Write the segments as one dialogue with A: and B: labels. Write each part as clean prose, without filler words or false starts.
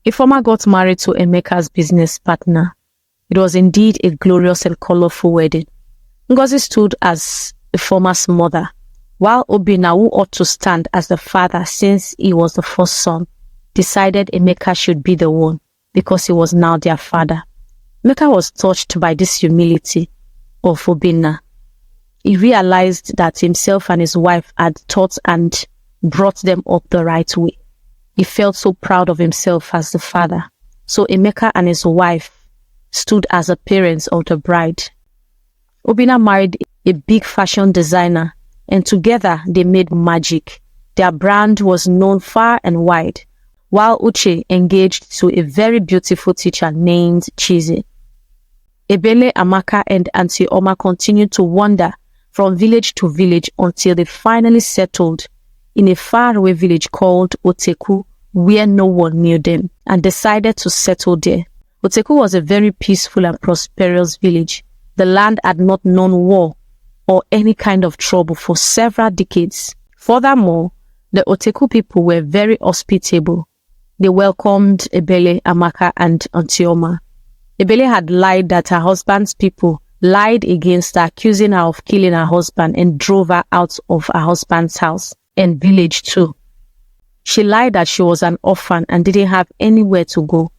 A: Ifeoma got married to Emeka's business partner. It was indeed a glorious and colorful wedding. Ngozi stood as Ifeoma's mother, while Obinna, who ought to stand as the father since he was the first son, decided Emeka should be the one because he was now their father. Emeka was touched by this humility of Obinna. He realized that himself and his wife had taught and brought them up the right way. He felt so proud of himself as the father. So Emeka and his wife stood as the parents of the bride. Obinna married a big fashion designer, and together they made magic. Their brand was known far and wide, while Uche engaged to a very beautiful teacher named Chizi. Ebele, Amaka, and Auntie Oma continued to wander from village to village until they finally settled in a faraway village called Oteku, where no one knew them, and decided to settle there. Oteku was a very peaceful and prosperous village. The land had not known war or any kind of trouble for several decades. Furthermore, the Oteku people were very hospitable. They welcomed Ebele, Amaka, and Auntie Oma. Ebele had lied that her husband's people lied against her, accusing her of killing her husband, and drove her out of her husband's house and village too. She lied that she was an orphan and didn't have anywhere to go.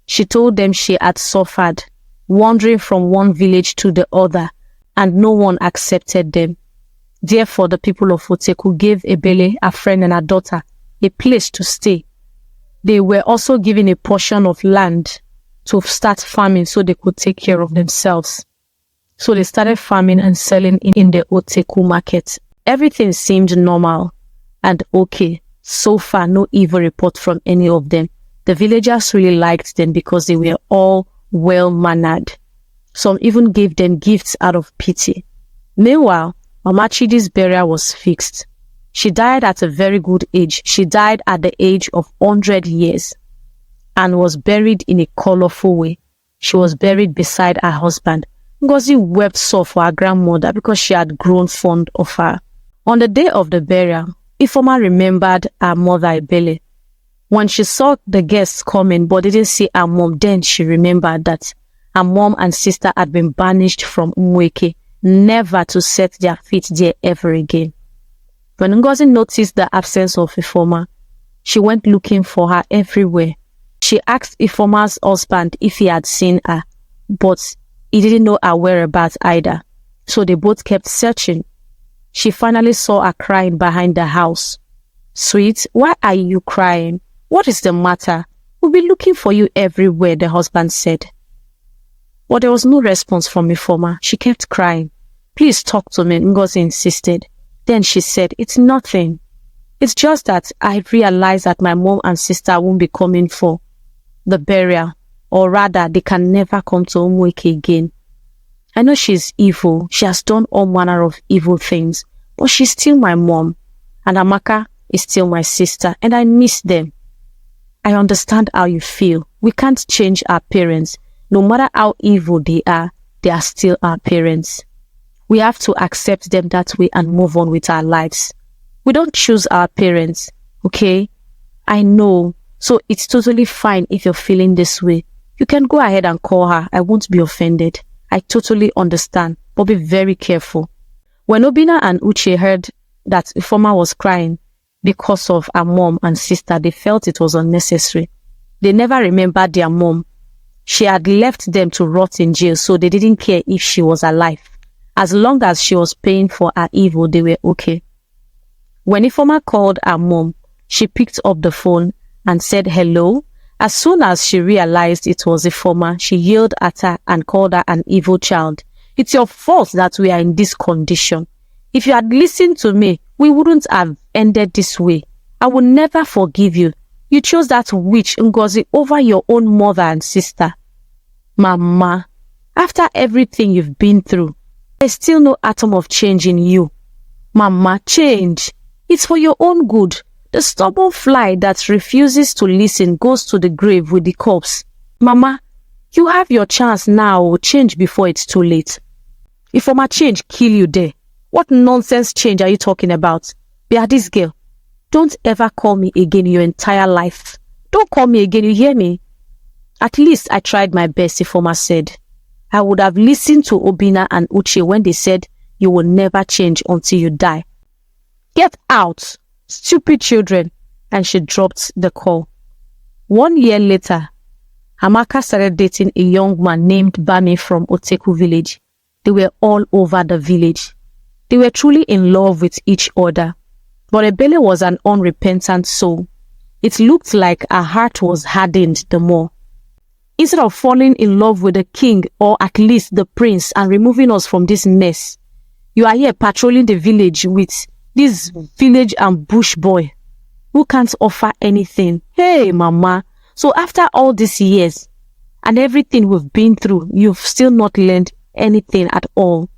A: She told them she had suffered, wandering from one village to the other, and no one accepted them. Therefore, the people of Oteku gave Ebele, a friend and a daughter, a place to stay. They were also given a portion of land to start farming so they could take care of themselves. So they started farming and selling in the Oteku market. Everything seemed normal and okay. So far, no evil report from any of them. The villagers really liked them because they were all well-mannered. Some even gave them gifts out of pity. Meanwhile, Mama Chidi's burial was fixed. She died at a very good age. She died at the age of 100 years and was buried in a colorful way. She was buried beside her husband. Ngozi wept sore for her grandmother because she had grown fond of her. On the day of the burial, Ifeoma remembered her mother Ebele. When she saw the guests coming but didn't see her mom, then she remembered that her mom and sister had been banished from Umweke, never to set their feet there ever again. When Ngozi noticed the absence of Ifeoma, she went looking for her everywhere. She asked Ifeoma's husband if he had seen her, but he didn't know her whereabouts either, so they both kept searching. She finally saw her crying behind the house. "Sweet, why are you crying? What is the matter? We'll be looking for you everywhere," the husband said. But there was no response from Ifeoma. She kept crying. "Please talk to me," Ngozi insisted. Then she said, "It's nothing. It's just that I realized that my mom and sister won't be coming for the burial, or rather, they can never come to Umweke again. I know she's evil. She has done all manner of evil things, but she's still my mom, and Amaka is still my sister, and I miss them. I understand how you feel. We can't change our parents. No matter how evil they are still our parents. We have to accept them that way and move on with our lives. We don't choose our parents, okay? I know. So it's totally fine if you're feeling this way. You can go ahead and call her. I won't be offended. I totally understand, but be very careful." When Obinna and Uche heard that Ifeoma was crying because of her mom and sister, they felt it was unnecessary. They never remembered their mom. She had left them to rot in jail, so they didn't care if she was alive. As long as she was paying for her evil, they were okay. When Ifeoma called her mom, she picked up the phone and said hello. As soon as she realized it was Ifeoma, she yelled at her and called her an evil child. "It's your fault that we are in this condition. If you had listened to me, we wouldn't have ended this way. I will never forgive you. You chose that witch Ngozi over your own mother and sister. Mama, after everything you've been through, there's still no atom of change in you. Mama, change. It's for your own good. The stubborn fly that refuses to listen goes to the grave with the corpse. Mama, you have your chance now. Change before it's too late. Ifeoma change kill you there. What nonsense change are you talking about? Be this girl. Don't ever call me again your entire life. Don't call me again, you hear me? At least I tried my best, Ifoma said. I would have listened to Obinna and Uche when they said you will never change until you die. Get out, stupid children. And she dropped the call. 1 year later, Amaka started dating a young man named Bami from Oteku village. They were all over the village. They were truly in love with each other. But Ebele was an unrepentant soul. It looked like her heart was hardened the more. Instead of falling in love with the king or at least the prince and removing us from this mess, you are here patrolling the village with this village and bush boy who can't offer anything. Hey, mama. So after all these years and everything we've been through, you've still not learned anything at all.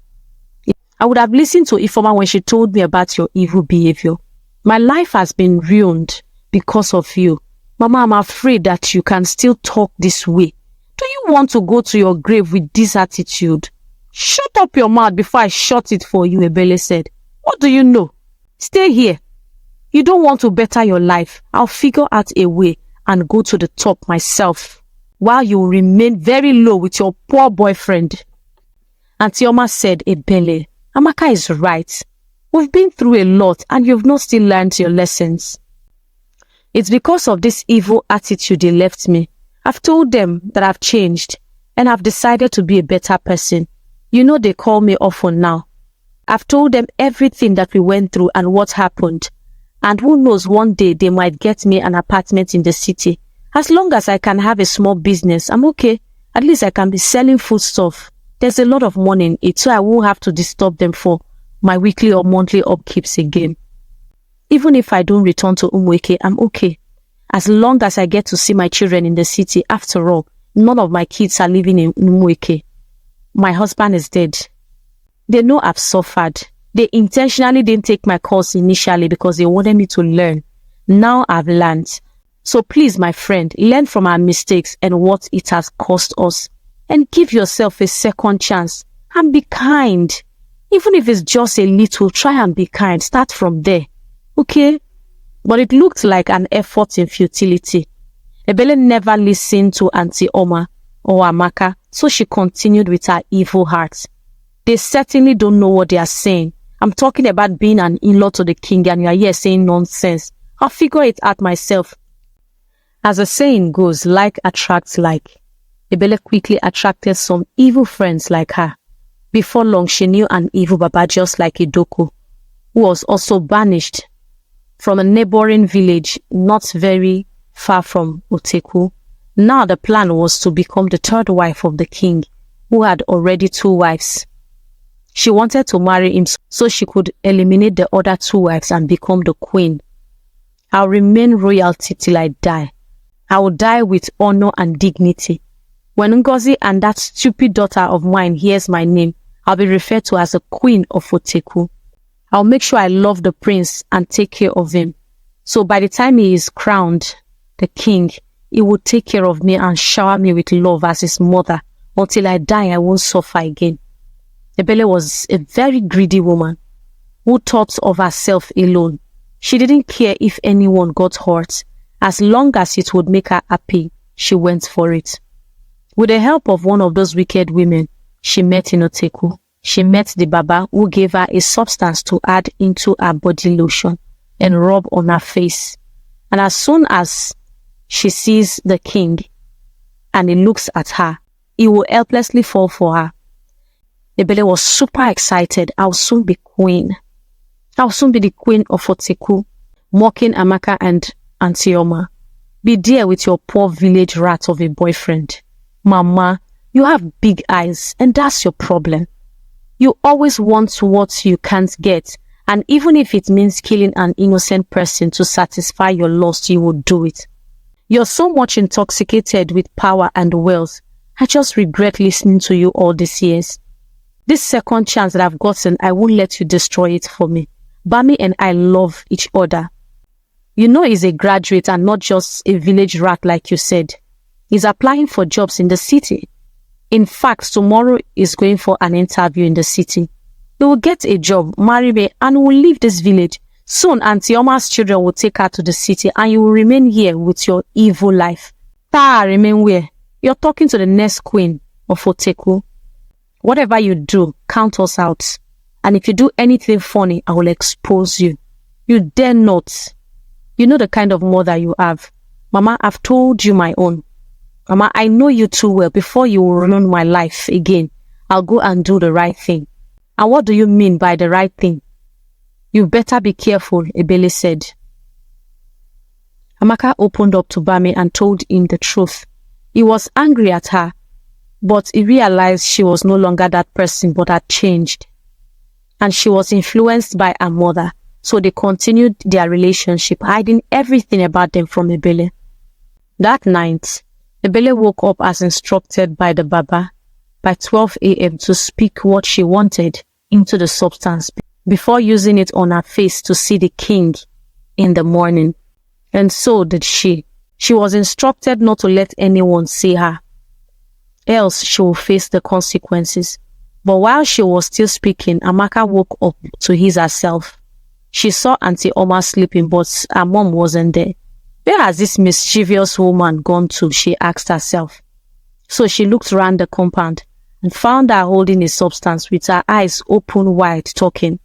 A: I would have listened to Ifoma when she told me about your evil behavior. My life has been ruined because of you. Mama, I'm afraid that you can still talk this way. Do you want to go to your grave with this attitude? Shut up your mouth before I shut it for you, Ebele said. What do you know? Stay here. You don't want to better your life. I'll figure out a way and go to the top myself while you remain very low with your poor boyfriend. Auntie Oma said, Ebele, Amaka is right. We've been through a lot and you've not still learned your lessons. It's because of this evil attitude they left me. I've told them that I've changed and I've decided to be a better person. You know they call me orphan now. I've told them everything that we went through and what happened. And who knows, one day they might get me an apartment in the city. As long as I can have a small business, I'm okay. At least I can be selling food stuff. There's a lot of money in it, so I won't have to disturb them for my weekly or monthly upkeeps again. Even if I don't return to Umweke, I'm okay. As long as I get to see my children in the city. After all, none of my kids are living in Umweke. My husband is dead. They know I've suffered. They intentionally didn't take my course initially because they wanted me to learn. Now I've learned. So please, my friend, learn from our mistakes and what it has cost us. And give yourself a second chance. And be kind. Even if it's just a little, try and be kind. Start from there. Okay? But it looked like an effort in futility. Ebele never listened to Auntie Oma or Amaka, so she continued with her evil heart. They certainly don't know what they are saying. I'm talking about being an in-law to the king and you are here saying nonsense. I'll figure it out myself. As the saying goes, like attracts like. Ebele quickly attracted some evil friends like her. Before long, she knew an evil baba just like Idoko, who was also banished from a neighboring village not very far from Oteku. Now the plan was to become the third wife of the king, who had already 2 wives. She wanted to marry him so she could eliminate the other 2 wives and become the queen. I'll remain royalty till I die. I will die with honor and dignity. When Ngozi and that stupid daughter of mine hears my name, I'll be referred to as the queen of Oteku. I'll make sure I love the prince and take care of him. So by the time he is crowned the king, he will take care of me and shower me with love as his mother. Until I die, I won't suffer again. Ebele was a very greedy woman who thought of herself alone. She didn't care if anyone got hurt. As long as it would make her happy, she went for it. With the help of one of those wicked women she met in Oteku, she met the Baba who gave her a substance to add into her body lotion and rub on her face. And as soon as she sees the king and he looks at her, he will helplessly fall for her. Ebele was super excited. I'll soon be queen. I'll soon be the queen of Oteku, mocking Amaka and Auntie Oma. Be there with your poor village rat of a boyfriend. Mama, you have big eyes and that's your problem. You always want what you can't get, and even if it means killing an innocent person to satisfy your lust, you will do it. You're so much intoxicated with power and wealth. I just regret listening to you all these years. This second chance that I've gotten, I won't let you destroy it for me. Bami and I love each other. You know he's a graduate and not just a village rat like you said. He's applying for jobs in the city. In fact, tomorrow he's going for an interview in the city. He will get a job, marry me, and will leave this village. Soon, Auntie Oma's children will take her to the city and you will remain here with your evil life. Remain where? You're talking to the next queen of Oteku. Whatever you do, count us out. And if you do anything funny, I will expose you. You dare not. You know the kind of mother you have. Mama, I've told you my own. Mama, I know you too well. Before you will ruin my life again, I'll go and do the right thing. And what do you mean by the right thing? You better be careful, Ebele said. Amaka opened up to Bami and told him the truth. He was angry at her, but he realized she was no longer that person but had changed. And she was influenced by her mother, so they continued their relationship, hiding everything about them from Ebele. That night, Ebele woke up as instructed by the Baba by 12 a.m. to speak what she wanted into the substance before using it on her face to see the king in the morning. And so did she. She was instructed not to let anyone see her, else she will face the consequences. But while she was still speaking, Amaka woke up to his herself. She saw Auntie Oma sleeping, but her mom wasn't there. Where has this mischievous woman gone to? She asked herself. So she looked round the compound and found her holding a substance with her eyes open wide, talking.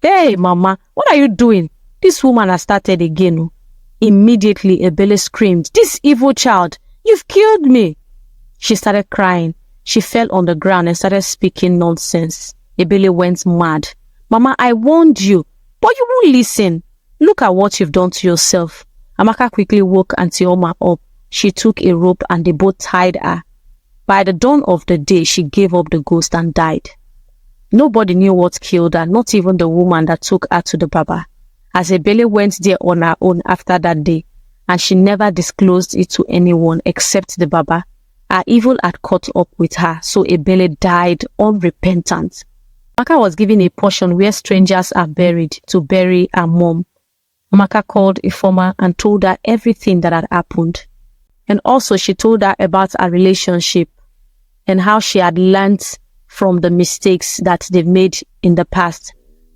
A: Hey, Mama, what are you doing? This woman has started again. Immediately, Ebele screamed, this evil child, you've killed me. She started crying. She fell on the ground and started speaking nonsense. Ebele went mad. Mama, I warned you, but you won't listen. Look at what you've done to yourself. Amaka quickly woke Auntie Oma up. She took a rope and they both tied her. By the dawn of the day, she gave up the ghost and died. Nobody knew what killed her, not even the woman that took her to the Baba, as Ebele went there on her own after that day, and she never disclosed it to anyone except the Baba. Her evil had caught up with her, so Ebele died unrepentant. Amaka was given a portion where strangers are buried to bury her mom. Amaka called Ifoma and told her everything that had happened. And also she told her about her relationship and how she had learned from the mistakes that they've made in the past.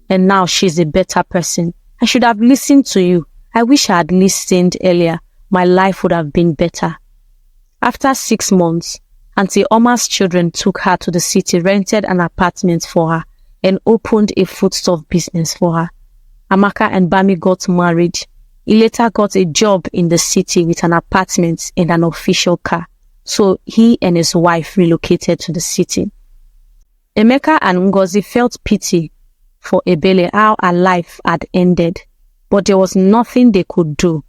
A: And now she's a better person. I should have listened to you. I wish I had listened earlier. My life would have been better. After 6 months, Auntie Oma's children took her to the city, rented an apartment for her, and opened a foodstuff business for her. Amaka and Bami got married. He later got a job in the city with an apartment and an official car. So he and his wife relocated to the city. Emeka and Ngozi felt pity for Ebele, how her life had ended, but there was nothing they could do.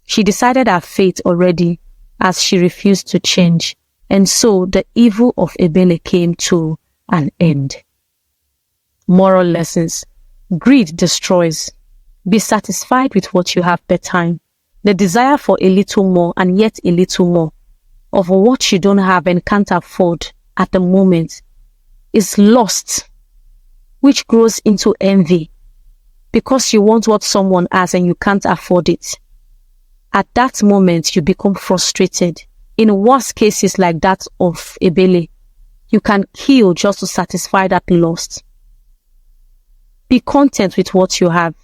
A: She decided her fate already, as she refused to change, and so the evil of Ebele came to an end. Moral lessons. Greed destroys. Be satisfied with what you have per time. The desire for a little more and yet a little more of what you don't have and can't afford at the moment is lust, which grows into envy because you want what someone has and you can't afford it. At that moment, you become frustrated. In worst cases like that of Ebele, you can kill just to satisfy that lust. Be content with what you have.